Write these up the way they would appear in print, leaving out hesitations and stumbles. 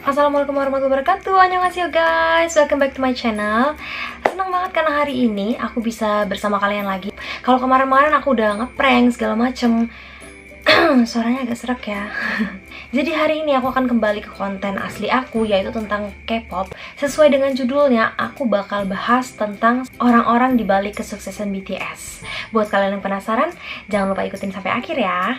Assalamualaikum warahmatullahi wabarakatuh. Annyeonghaseyo guys, welcome back to my channel. Senang banget karena hari ini aku bisa bersama kalian lagi. Kalau kemarin-kemarin aku udah ngeprank segala macem. Suaranya agak serak ya. Jadi hari ini aku akan kembali ke konten asli aku, yaitu tentang K-pop. Sesuai dengan judulnya, aku bakal bahas tentang orang-orang di balik kesuksesan BTS. Buat kalian yang penasaran, jangan lupa ikutin sampai akhir ya.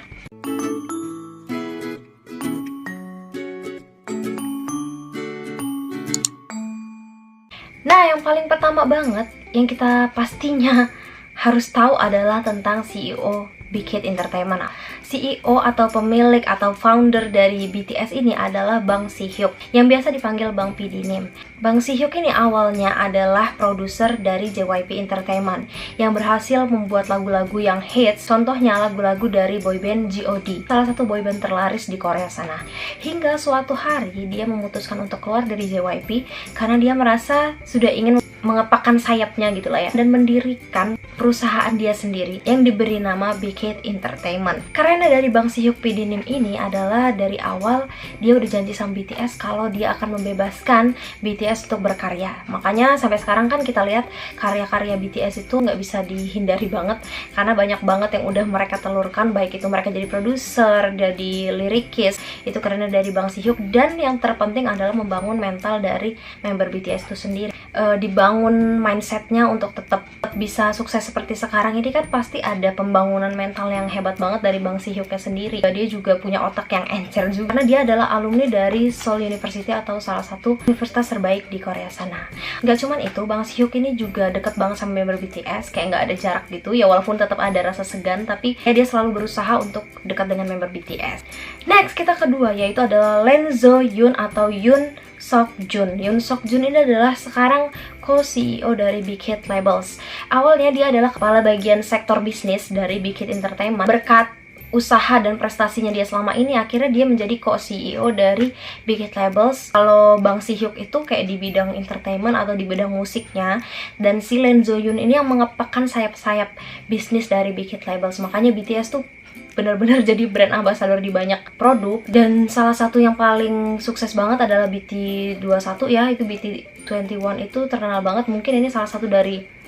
Nah, yang paling pertama banget yang kita pastinya harus tahu adalah tentang CEO Big Hit Entertainment. CEO atau pemilik atau founder dari BTS ini adalah Bang Si-hyuk, yang biasa dipanggil Bang PD-NIM. Bang Si-hyuk ini awalnya adalah produser dari JYP Entertainment yang berhasil membuat lagu-lagu yang hits, contohnya lagu-lagu dari boyband G.O.D, salah satu boyband terlaris di Korea sana. Hingga suatu hari dia memutuskan untuk keluar dari JYP karena dia merasa sudah ingin mengepakkan sayapnya gitu lah ya, dan mendirikan perusahaan dia sendiri yang diberi nama Big Hit Entertainment. Karena dari Bang Si-hyuk PD-NIM ini adalah dari awal dia udah janji sama BTS kalau dia akan membebaskan BTS untuk berkarya. Makanya sampai sekarang kan kita lihat karya-karya BTS itu nggak bisa dihindari banget, karena banyak banget yang udah mereka telurkan, baik itu mereka jadi produser, jadi lirikis, itu karena dari Bang Si-hyuk. Dan yang terpenting adalah membangun mental dari member BTS itu sendiri. Dibangun mindsetnya untuk tetap bisa sukses seperti sekarang ini kan pasti ada pembangunan mental yang hebat banget dari Bang Si-hyuknya sendiri. Dia juga punya otak yang encer juga, karena dia adalah alumni dari Seoul University atau salah satu universitas terbaik di Korea sana. Gak cuman itu, Bang Si-hyuk ini juga deket banget sama member BTS, kayak gak ada jarak gitu ya, walaupun tetap ada rasa segan, tapi ya dia selalu berusaha untuk dekat dengan member BTS. Next, kita kedua yaitu adalah Lee So-yoon atau Yoon Seok-jun. Yoon Seok-jun ini adalah sekarang co-CEO dari Big Hit Labels. Awalnya dia adalah kepala bagian sektor bisnis dari Big Hit Entertainment. Berkat usaha dan prestasinya dia selama ini, akhirnya dia menjadi co-CEO dari Big Hit Labels. Kalau Bang Si-hyuk itu kayak di bidang entertainment atau di bidang musiknya, dan si Lee So-yoon ini yang mengepakkan sayap-sayap bisnis dari Big Hit Labels. Makanya BTS tuh benar-benar jadi brand ambassador di banyak produk. Dan salah satu yang paling sukses banget adalah BT21 ya, itu BT21 itu terkenal banget. Mungkin ini salah satu dari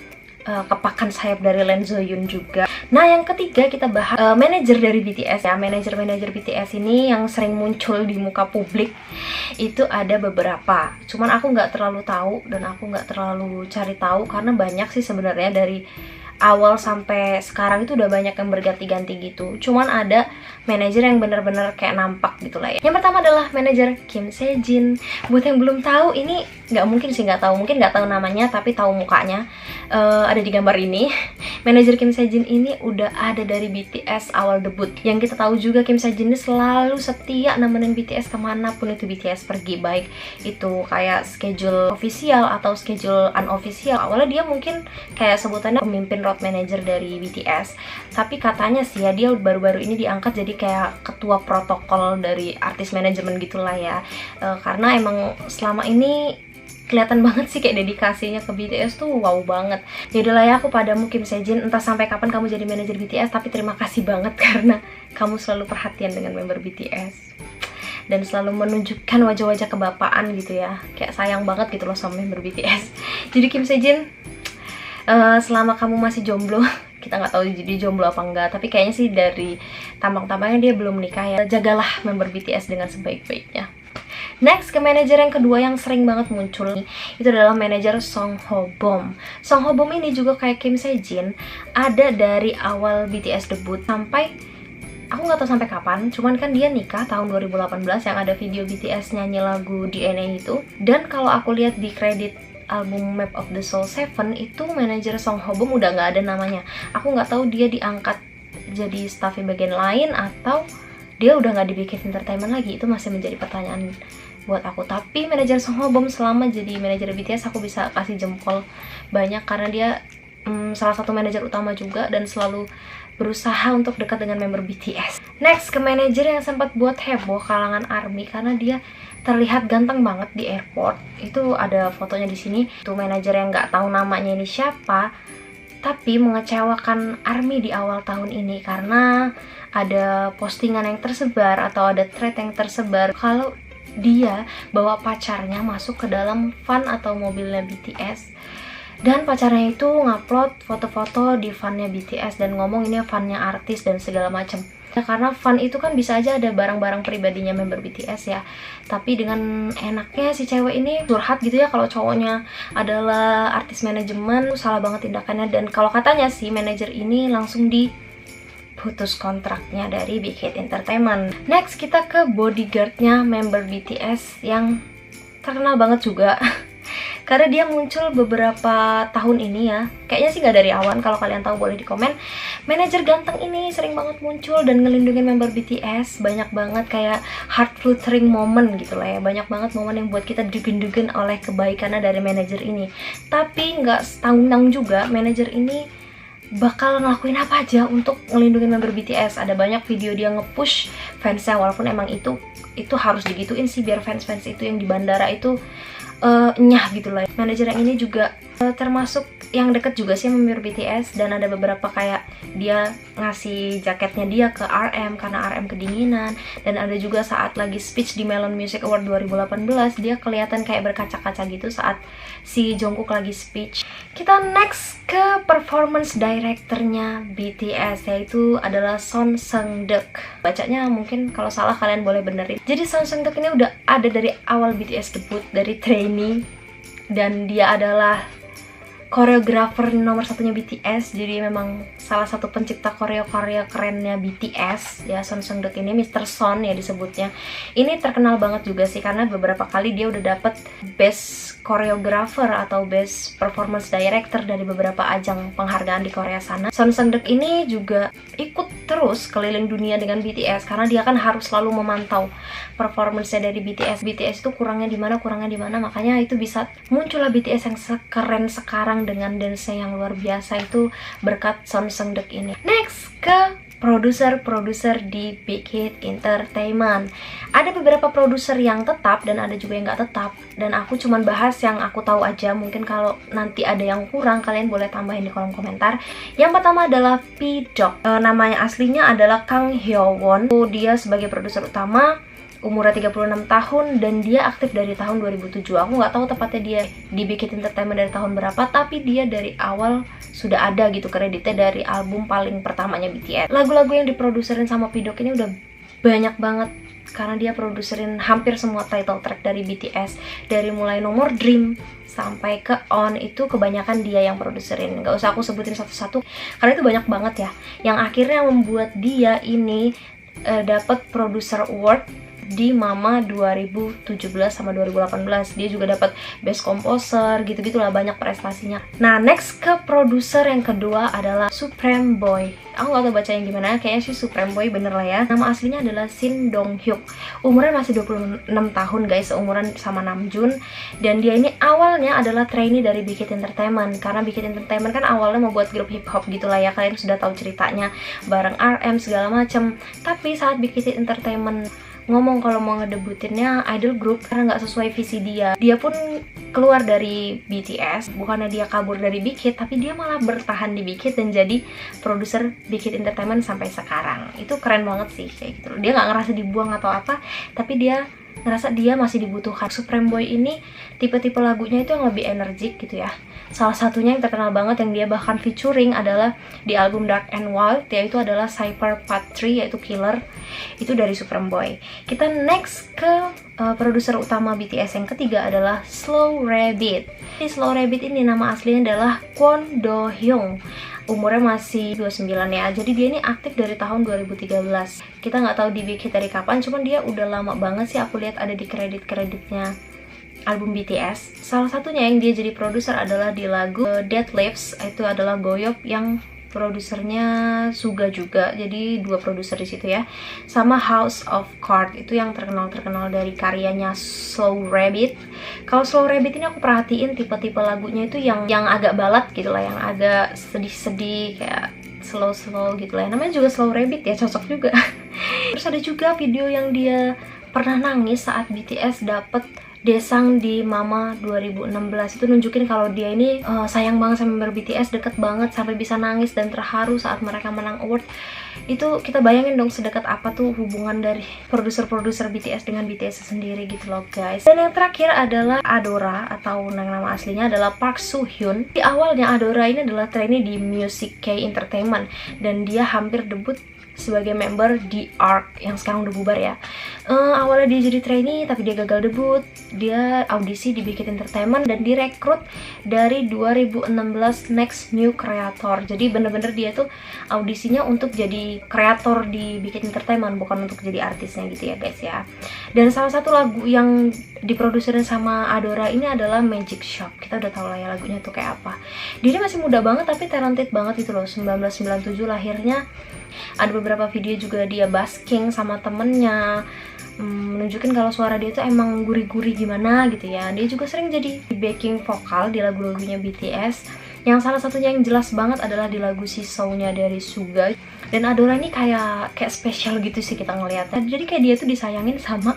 kepakan sayap dari Lee So-yoon juga. Nah, yang ketiga kita bahas manajer dari BTS ya. Manajer BTS ini yang sering muncul di muka publik itu ada beberapa. Cuman aku nggak terlalu tahu dan aku nggak terlalu cari tahu, karena banyak sih sebenarnya, dari awal sampai sekarang itu udah banyak yang berganti-ganti gitu. Cuman ada manajer yang bener-bener kayak nampak gitu lah ya. Yang pertama adalah manajer Kim Se-jin. Buat yang belum tahu, ini nggak mungkin sih nggak tahu, mungkin nggak tahu namanya tapi tahu mukanya. Ada di gambar ini. Manajer Kim Se-jin ini udah ada dari BTS awal debut. Yang kita tahu juga Kim Se-jin ini selalu setia nemenin BTS kemanapun itu BTS pergi, baik itu kayak schedule official atau schedule unofficial. Awalnya dia mungkin kayak sebutannya pemimpin road manager dari BTS, tapi katanya sih ya dia baru-baru ini diangkat jadi kayak ketua protokol dari artis manajemen gitulah ya. Karena emang selama ini kelihatan banget sih kayak dedikasinya ke BTS tuh wow banget. Yaudahlah ya, aku padamu Kim Se-jin, entah sampai kapan kamu jadi manajer BTS, tapi terima kasih banget karena kamu selalu perhatian dengan member BTS dan selalu menunjukkan wajah-wajah kebapaan gitu ya, kayak sayang banget gitu loh sama member BTS. Jadi Kim Se-jin, selama kamu masih jomblo, kita nggak tahu jadi jomblo apa enggak, tapi kayaknya sih dari tampang-tampangnya dia belum nikah ya, jagalah member BTS dengan sebaik-baiknya. Next, ke manajer yang kedua yang sering banget muncul itu adalah manajer Song Ho Bom. Song Ho Bom ini juga kayak Kim Se-jin, ada dari awal BTS debut sampai, aku nggak tahu sampai kapan, cuman kan dia nikah tahun 2018 yang ada video BTS nyanyi lagu DNA itu. Dan kalau aku lihat di kredit album Map of the Soul 7 itu manajer Song Ho Bom udah nggak ada namanya. Aku nggak tahu dia diangkat jadi staff bagian lain atau dia udah nggak di Big Hit Entertainment lagi. Itu masih menjadi pertanyaan buat aku. Tapi manajer Song Ho Bom selama jadi manajer BTS aku bisa kasih jempol banyak, karena dia salah satu manajer utama juga dan selalu berusaha untuk dekat dengan member BTS. Next, ke manajer yang sempat buat heboh kalangan ARMY karena dia terlihat ganteng banget di airport. Itu ada fotonya di sini. Itu manajer yang nggak tahu namanya ini siapa, tapi mengecewakan ARMY di awal tahun ini karena ada postingan yang tersebar atau ada thread yang tersebar kalau dia bawa pacarnya masuk ke dalam van atau mobilnya BTS, dan pacarnya itu ngupload foto-foto di vannya BTS dan ngomong ini vannya artis dan segala macam. Ya, karena van itu kan bisa aja ada barang-barang pribadinya member BTS ya. Tapi dengan enaknya si cewek ini curhat gitu ya kalau cowoknya adalah artis manajemen. Salah banget tindakannya, dan kalau katanya si manajer ini langsung diputus kontraknya dari Big Hit Entertainment. Next kita ke bodyguardnya member BTS yang terkenal banget juga. Karena dia muncul beberapa tahun ini ya. Kayaknya sih nggak dari awal, kalau kalian tahu boleh di komen. Manajer ganteng ini sering banget muncul dan ngelindungin member BTS. Banyak banget kayak heart-fluttering moment gitu lah ya. Banyak banget momen yang buat kita didugin-dugin oleh kebaikannya dari manajer ini. Tapi nggak tanggung-tanggung juga, manajer ini bakal ngelakuin apa aja untuk ngelindungin member BTS. Ada banyak video dia nge-push fansnya, walaupun emang itu harus digituin sih biar fans-fans itu yang di bandara itu nyah gitu lah. Manajer yang ini juga termasuk yang deket juga sih sama member BTS, dan ada beberapa kayak dia ngasih jaketnya dia ke RM karena RM kedinginan, dan ada juga saat lagi speech di Melon Music Award 2018 dia kelihatan kayak berkaca-kaca gitu saat si Jungkook lagi speech. Kita next ke performance directornya BTS, yaitu adalah Son Seung-deuk. Bacanya mungkin kalau salah kalian boleh benerin. Jadi Son Seung-deuk ini udah ada dari awal BTS debut, dari trainee, dan dia adalah koreografer nomor satunya BTS. Jadi memang salah satu pencipta koreo-koreo kerennya BTS ya, Son Seung-deuk ini, Mr. Son ya disebutnya. Ini terkenal banget juga sih karena beberapa kali dia udah dapet best choreographer atau best performance director dari beberapa ajang penghargaan di Korea sana. Son Seung-deuk ini juga ikut terus keliling dunia dengan BTS karena dia kan harus selalu memantau performance-nya dari BTS. BTS itu kurangnya di mana, makanya itu bisa muncullah BTS yang sekeren sekarang dengan dance-nya yang luar biasa, itu berkat Son Seung-deuk ini. Next ke produser di Big Hit Entertainment. Ada beberapa produser yang tetap dan ada juga yang nggak tetap, dan aku cuman bahas yang aku tahu aja. Mungkin kalau nanti ada yang kurang kalian boleh tambahin di kolom komentar. Yang pertama adalah P-Dog. Namanya aslinya adalah Kang Hyo-won. Dia sebagai produser utama, umurnya 36 tahun, dan dia aktif dari tahun 2007. Aku nggak tahu tepatnya dia di Big Hit Entertainment dari tahun berapa, tapi dia dari awal sudah ada gitu kreditnya dari album paling pertamanya BTS. Lagu-lagu yang diproduserin sama P-Dog ini udah banyak banget, karena dia produserin hampir semua title track dari BTS. Dari mulai Nomor Dream sampai ke On, itu kebanyakan dia yang produserin. Nggak usah aku sebutin satu-satu, karena itu banyak banget ya. Yang akhirnya membuat dia ini dapat Producer Award di Mama 2017 sama 2018. Dia juga dapat Best Composer, gitu-gitulah, banyak prestasinya. Nah, next ke produser yang kedua adalah Supreme Boy. Aku gak tau baca yang gimana, kayaknya sih Supreme Boy bener lah ya. Nama aslinya adalah Shin Dong-hyuk. Umurnya masih 26 tahun guys, seumuran sama Namjoon. Dan dia ini awalnya adalah trainee dari Big Hit Entertainment, karena Big Hit Entertainment kan awalnya mau buat grup hip hop gitu lah ya, kalian sudah tahu ceritanya, bareng RM segala macem. Tapi saat Big Hit Entertainment ngomong kalau mau ngedebutinnya idol group karena nggak sesuai visi dia pun keluar dari BTS. Bukannya dia kabur dari Big Hit, tapi dia malah bertahan di Big Hit dan jadi produser Big Hit Entertainment sampai sekarang. Itu keren banget sih kayak gitu. Dia nggak ngerasa dibuang atau apa, tapi dia ngerasa dia masih dibutuhkan. Supreme Boy ini tipe-tipe lagunya itu yang lebih energik gitu ya. Salah satunya yang terkenal banget yang dia bahkan featuring adalah di album Dark and Wild, yaitu adalah Cypher Part 3, yaitu Killer. Itu dari Supreme Boy. Kita next ke produser utama BTS yang ketiga adalah Slow Rabbit. Slow Rabbit ini nama aslinya adalah Kwon Do Hyung. Umurnya masih 29 ya, jadi dia ini aktif dari tahun 2013. Kita nggak tahu di Big Hit dari kapan, cuman dia udah lama banget sih, aku lihat ada di kredit-kreditnya album BTS. Salah satunya yang dia jadi produser adalah di lagu Dead Lips, itu adalah Goyop yang produsernya Suga juga, jadi dua produser di situ ya. Sama House of Cards, itu yang terkenal dari karyanya Slow Rabbit. Kalau Slow Rabbit ini aku perhatiin tipe-tipe lagunya itu yang agak balad gitu lah, yang agak sedih-sedih kayak slow gitu lah. Namanya juga Slow Rabbit ya, cocok juga. Terus ada juga video yang dia pernah nangis saat BTS dapet Daesang di Mama 2016 itu nunjukin kalau dia ini sayang banget sama member BTS, deket banget sampai bisa nangis dan terharu saat mereka menang award. Itu kita bayangin dong sedekat apa tuh hubungan dari produser-produser BTS dengan BTS sendiri gitu loh guys. Dan yang terakhir adalah Adora, atau nama aslinya adalah Park Soo Hyun. Di awalnya Adora ini adalah trainee di Music K Entertainment dan dia hampir debut sebagai member di ARK yang sekarang udah bubar ya. Awalnya dia jadi trainee tapi dia gagal debut. Dia audisi di Big Hit Entertainment dan direkrut dari 2016 Next New Creator. Jadi bener-bener dia tuh audisinya untuk jadi kreator di Big Hit Entertainment, bukan untuk jadi artisnya gitu ya guys ya. Dan salah satu lagu yang diproduserin sama Adora ini adalah Magic Shop. Kita udah tahu lah ya lagunya tuh kayak apa. Dia masih muda banget tapi talented banget gitu loh. 1997 lahirnya. Ada beberapa video juga dia basking sama temennya, menunjukin kalau suara dia tuh emang gurih-gurih gimana gitu ya. Dia juga sering jadi backing vokal di lagu-lagunya BTS. Yang salah satunya yang jelas banget adalah di lagu Siseounya dari Suga. Dan Adora ini kayak spesial gitu sih kita ngeliatnya. Jadi kayak dia tuh disayangin sama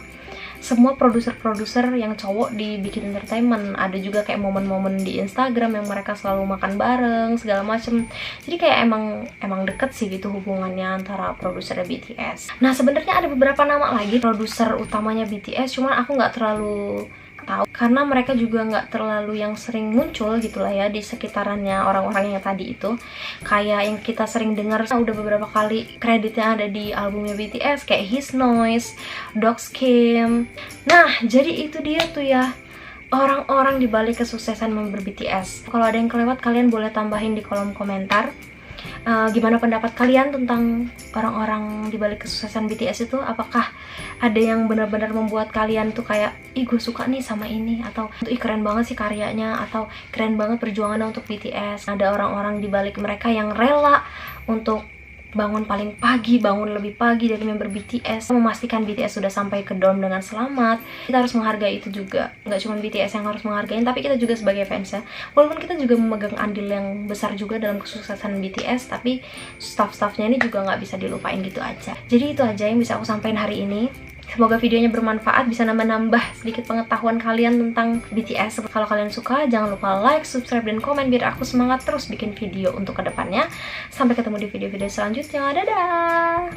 semua produser-produser yang cowok di Big Hit Entertainment. Ada juga kayak momen-momen di Instagram yang mereka selalu makan bareng segala macem. Jadi kayak emang deket sih gitu hubungannya antara produser dan BTS. Nah sebenarnya ada beberapa nama lagi produser utamanya BTS, cuman aku nggak terlalu tahu karena mereka juga nggak terlalu yang sering muncul gitulah ya di sekitarannya orang-orang yang tadi itu. Kayak yang kita sering dengar udah beberapa kali kreditnya ada di albumnya BTS kayak His Noise, Dogs Kim. Nah jadi itu dia tuh ya orang-orang di balik kesuksesan member BTS. Kalau ada yang kelewat kalian boleh tambahin di kolom komentar. Gimana pendapat kalian tentang orang-orang di balik kesuksesan BTS itu? Apakah ada yang benar-benar membuat kalian tuh kayak, ih gue suka nih sama ini, atau ih keren banget sih karyanya, atau keren banget perjuangannya untuk BTS? Ada orang-orang di balik mereka yang rela untuk bangun paling pagi, bangun lebih pagi dari member BTS, memastikan BTS sudah sampai ke dorm dengan selamat. Kita harus menghargai itu juga. Nggak cuma BTS yang harus menghargai, tapi kita juga sebagai fans ya. Walaupun kita juga memegang andil yang besar juga dalam kesuksesan BTS, tapi staff-staffnya ini juga nggak bisa dilupain gitu aja. Jadi itu aja yang bisa aku sampaikan hari ini. Semoga videonya bermanfaat, bisa nambah-nambah sedikit pengetahuan kalian tentang BTS. Kalau kalian suka, jangan lupa like, subscribe, dan komen biar aku semangat terus bikin video untuk kedepannya. Sampai ketemu di video-video selanjutnya. Dadah!